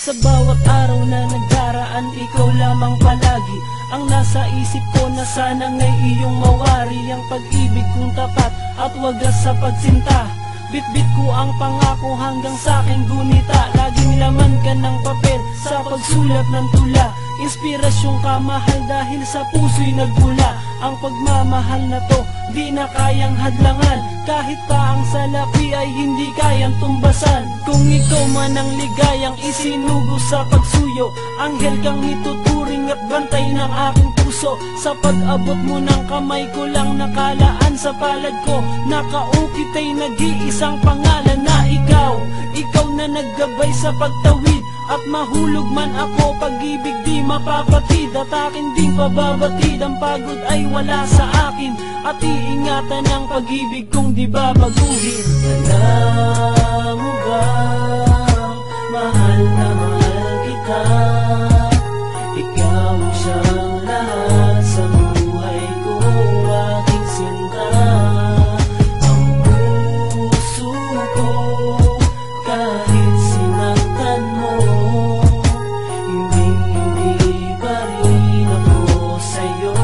Sa bawat araw na nagdaraan, ikaw lamang palagi ang nasa isip ko, na sana ngay iyong mawari ang pag-ibig kong tapat at wagas sa pagsinta. Bitbit ko ang pangako hanggang sa aking gunita, laging laman ka ng papel sa pagsulat ng tula. Inspirasyon ka, mahal, dahil sa puso'y nagbula. Ang pagmamahal na to di na kayang hadlangan, kahit pa ang salapi ay hindi kayang tumbasan. Kung ikaw man ang ligayang isinugo sa pagsuyo, anghel kang ituturing at bantay ng aking puso. Sa pag-abot mo ng kamay ko lang nakalaan sa palad ko, nakaukit ay nag-iisang pangalan na ikaw. Ikaw na naggabay sa pagtawid, at mahulog man ako, pag-ibig di mapapatid. At akin ding pababatid, ang pagod ay wala sa akin, at iingatan ang pag-ibig kong di babaguhin. Alam mo ba, mahal na mahal kita. Ikaw siyang lahat sa buhay ko, aking sinta. Ang puso ko, kahit sinaktan mo, hindi pa rin ako sa'yo.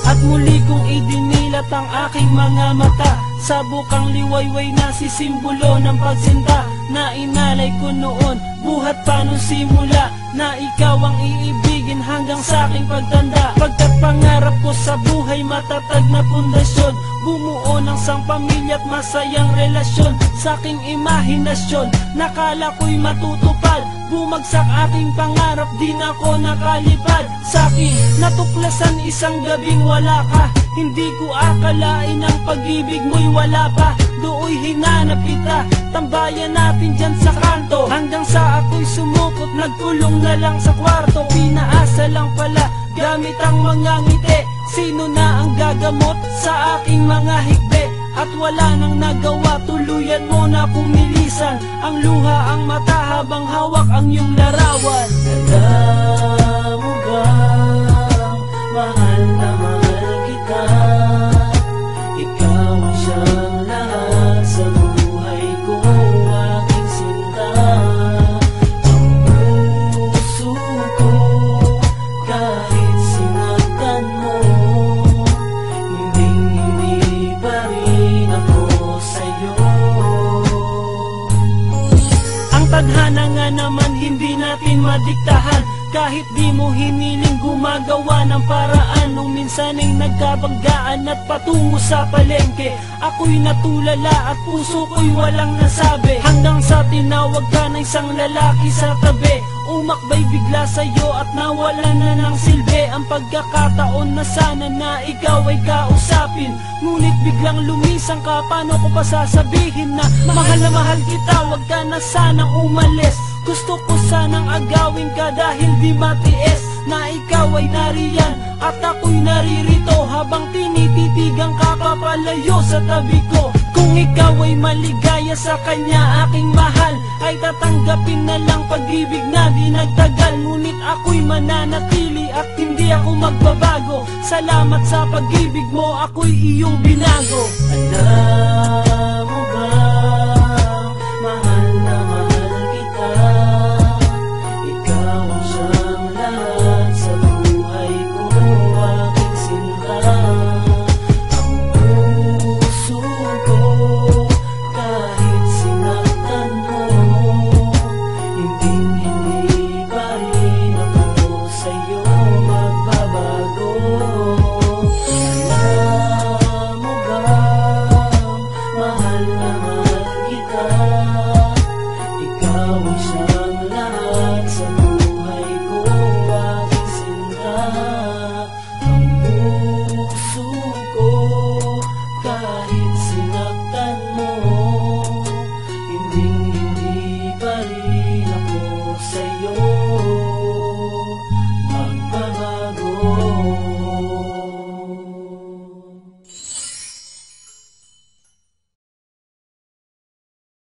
At muli kong idinilat ang aking mga mata sa bukang liwayway na sisimbolo ng pagsinta, na inalay ko noon, buhat pa nung simula, na ikaw ang iibigin hanggang sa aking pagtanda. Pagkat pangarap ko sa buhay matatag na pundasyon, bumuo ng sang pamilya at masayang relasyon. Sa aking imahinasyon, nakala ko'y matutupad, bumagsak aking pangarap, di na ako nakalipad. Sa aking natuklasan isang gabing wala ka, hindi ko akalain ang pag-ibig mo'y wala pa. Dooy hinanap kita, tambayan natin dyan sa kanto, hanggang sa ako'y sumukot, nagkulong na lang sa kwarto. Pinaasa lang pala, gamit ang mga ngiti, sino na ang gagamot sa aking mga hikbi? At wala nang nagawa, tuluyan mo na kong nilisan ang luha, ang mata habang hawak ang iyong larawan. Alam mo ba, mahal na mahal kita. Ikaw ang siyang lahat sa buhay ko, aking sinta. Ang puso ko, kahit sinaktan mo, hindi pa rin ako sa'yo. Ang tadhana nga naman hindi natin madiktahan, kahit di mo hiniling gumagawa ng paraan. Nung minsan ay nagkabanggaan at patungo sa palengke, ako'y natulala at puso ko'y walang nasabi, hanggang sa tinawag ka ng isang lalaki sa tabi. Umakbay bigla sa'yo at nawalan na ng silbi ang pagkakataon na sana na ikaw ay kausapin. Ngunit biglang lumisang ka, paano ko pa sasabihin na mahal kita, wag ka na sanang umalis. Gusto ko sanang agawin ka dahil di matiis na ikaw ay nariyan at ako'y naririto, habang tinititigang ka papalayo sa tabi ko. Kung ikaw ay maligaya sa kanya, aking mahal, ay tatanggapin na lang pag-ibig na di nagtagal. Ngunit ako'y mananatili at hindi ako magbabago. Salamat sa pag-ibig mo, ako'y iyong binago. Alam